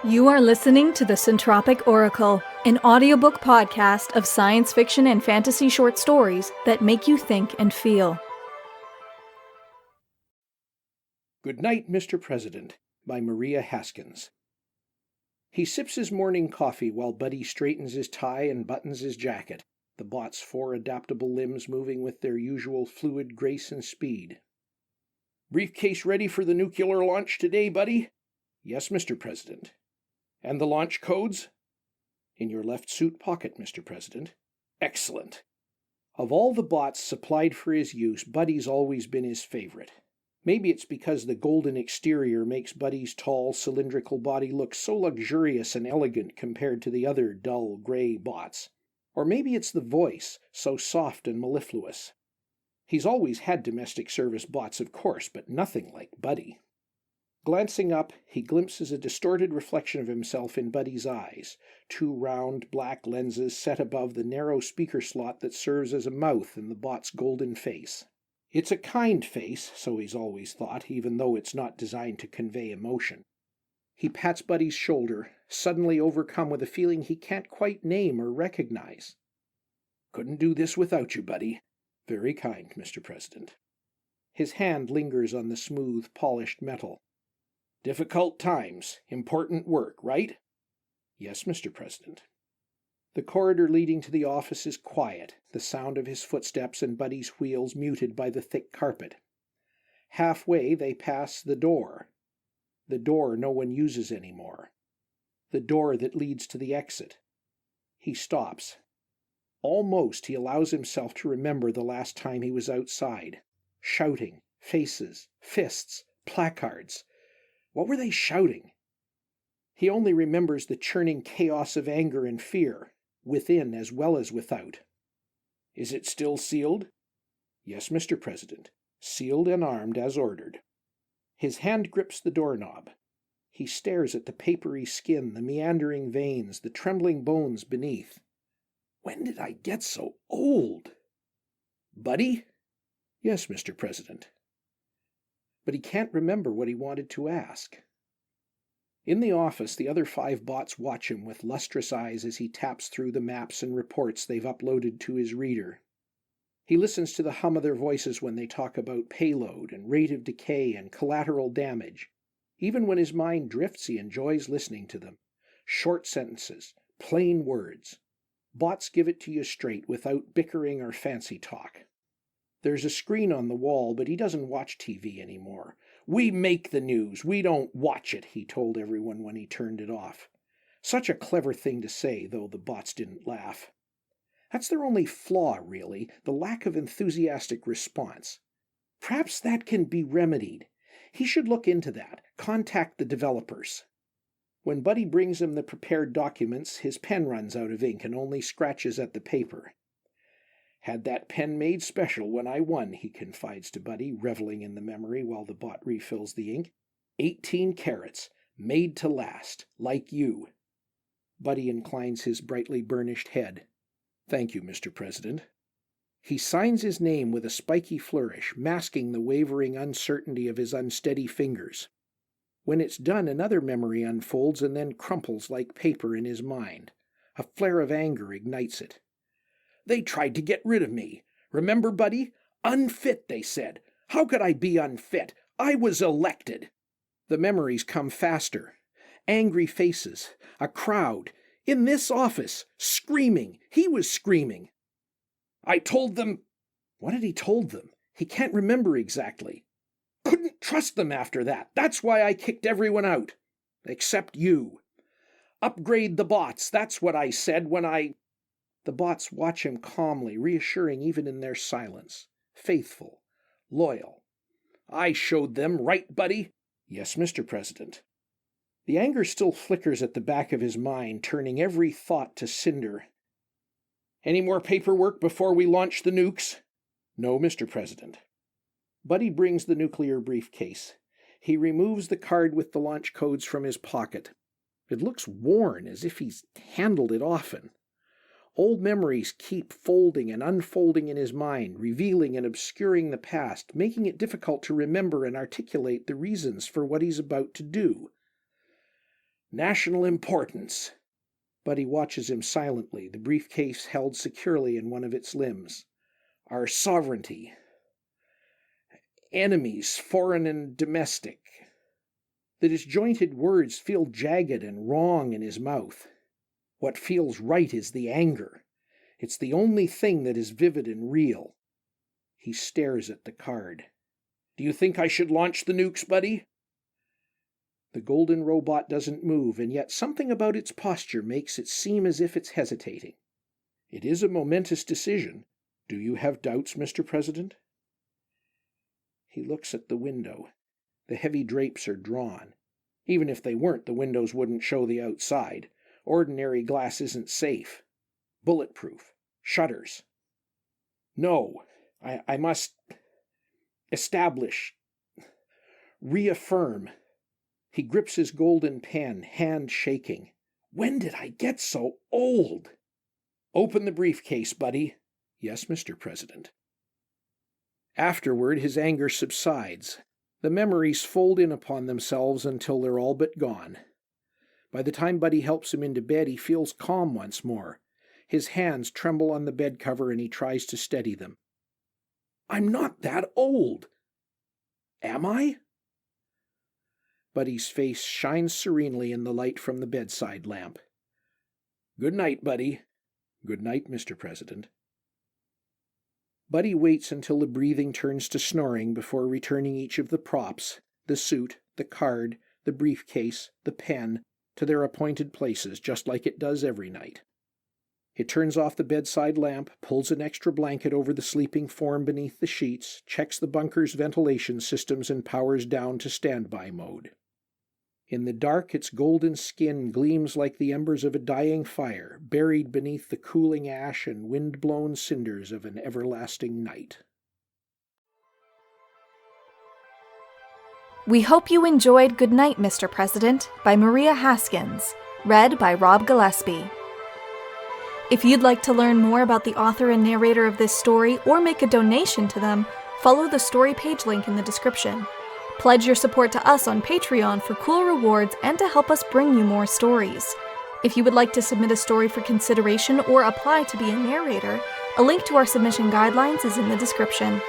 You are listening to the Centropic Oracle, an audiobook podcast of science fiction and fantasy short stories that make you think and feel. Goodnight, Mr. President, by Maria Haskins. He sips his morning coffee while Buddy straightens his tie and buttons his jacket, the bot's 4 adaptable limbs moving with their usual fluid grace and speed. Briefcase ready for the nuclear launch today, Buddy? Yes, Mr. President. And the launch codes? In your left suit pocket, Mr. President. Excellent. Of all the bots supplied for his use, Buddy's always been his favorite. Maybe it's because the golden exterior makes Buddy's tall, cylindrical body look so luxurious and elegant compared to the other dull, gray bots. Or maybe it's the voice, so soft and mellifluous. He's always had domestic service bots, of course, but nothing like Buddy. Glancing up, he glimpses a distorted reflection of himself in Buddy's eyes, 2 round, black lenses set above the narrow speaker slot that serves as a mouth in the bot's golden face. It's a kind face, so he's always thought, even though it's not designed to convey emotion. He pats Buddy's shoulder, suddenly overcome with a feeling he can't quite name or recognize. Couldn't do this without you, Buddy. Very kind, Mr. President. His hand lingers on the smooth, polished metal. Difficult times, important work, right? Yes, Mr. President. The corridor leading to the office is quiet, the sound of his footsteps and Buddy's wheels muted by the thick carpet. Halfway they pass the door no one uses anymore, the door that leads to the exit. He stops. Almost he allows himself to remember the last time he was outside. Shouting, faces, fists, placards. What were they shouting? He only remembers the churning chaos of anger and fear, within as well as without. Is it still sealed? Yes, Mr. President. Sealed and armed as ordered. His hand grips the doorknob. He stares at the papery skin, the meandering veins, the trembling bones beneath. When did I get so old? Buddy? Yes, Mr. President. But he can't remember what he wanted to ask. In the office, the other 5 bots watch him with lustrous eyes as he taps through the maps and reports they've uploaded to his reader. He listens to the hum of their voices when they talk about payload and rate of decay and collateral damage. Even when his mind drifts, he enjoys listening to them. Short sentences, plain words. Bots give it to you straight without bickering or fancy talk. There's a screen on the wall, but he doesn't watch TV anymore. We make the news, we don't watch it, he told everyone when he turned it off. Such a clever thing to say, though the bots didn't laugh. That's their only flaw, really, the lack of enthusiastic response. Perhaps that can be remedied. He should look into that, contact the developers. When Buddy brings him the prepared documents, his pen runs out of ink and only scratches at the paper. Had that pen made special when I won, he confides to Buddy, reveling in the memory while the bot refills the ink. 18 carats, made to last, like you. Buddy inclines his brightly burnished head. Thank you, Mr. President. He signs his name with a spiky flourish, masking the wavering uncertainty of his unsteady fingers. When it's done, another memory unfolds and then crumples like paper in his mind. A flare of anger ignites it. They tried to get rid of me. Remember, Buddy? Unfit, they said. How could I be unfit? I was elected. The memories come faster. Angry faces. A crowd. In this office. Screaming. He was screaming. I told them... What had he told them? He can't remember exactly. Couldn't trust them after that. That's why I kicked everyone out. Except you. Upgrade the bots. That's what I said when I... The bots watch him calmly, reassuring even in their silence. Faithful. Loyal. I showed them, right, Buddy? Yes, Mr. President. The anger still flickers at the back of his mind, turning every thought to cinder. Any more paperwork before we launch the nukes? No, Mr. President. Buddy brings the nuclear briefcase. He removes the card with the launch codes from his pocket. It looks worn, as if he's handled it often. Old memories keep folding and unfolding in his mind, revealing and obscuring the past, making it difficult to remember and articulate the reasons for what he's about to do. National importance. Buddy watches him silently, the briefcase held securely in one of its limbs. Our sovereignty. Enemies, foreign and domestic. The disjointed words feel jagged and wrong in his mouth. What feels right is the anger. It's the only thing that is vivid and real. He stares at the card. Do you think I should launch the nukes, Buddy? The golden robot doesn't move, and yet something about its posture makes it seem as if it's hesitating. It is a momentous decision. Do you have doubts, Mr. President? He looks at the window. The heavy drapes are drawn. Even if they weren't, the windows wouldn't show the outside. Ordinary glass isn't safe. Bulletproof. Shutters. No, I must establish, reaffirm. He grips his golden pen, hand shaking. When did I get so old? Open the briefcase, Buddy. Yes, Mr. President. Afterward, his anger subsides. The memories fold in upon themselves until they're all but gone. By the time Buddy helps him into bed, he feels calm once more. His hands tremble on the bed cover and he tries to steady them. I'm not that old. Am I? Buddy's face shines serenely in the light from the bedside lamp. Good night, Buddy. Good night, Mr. President. Buddy waits until the breathing turns to snoring before returning each of the props, the suit, the card, the briefcase, the pen, to their appointed places, just like it does every night. It turns off the bedside lamp, pulls an extra blanket over the sleeping form beneath the sheets, checks the bunker's ventilation systems, and powers down to standby mode. In the dark, its golden skin gleams like the embers of a dying fire, buried beneath the cooling ash and wind-blown cinders of an everlasting night. We hope you enjoyed Goodnight, Mr. President by Maria Haskins, read by Rob Gillespie. If you'd like to learn more about the author and narrator of this story or make a donation to them, follow the story page link in the description. Pledge your support to us on Patreon for cool rewards and to help us bring you more stories. If you would like to submit a story for consideration or apply to be a narrator, a link to our submission guidelines is in the description.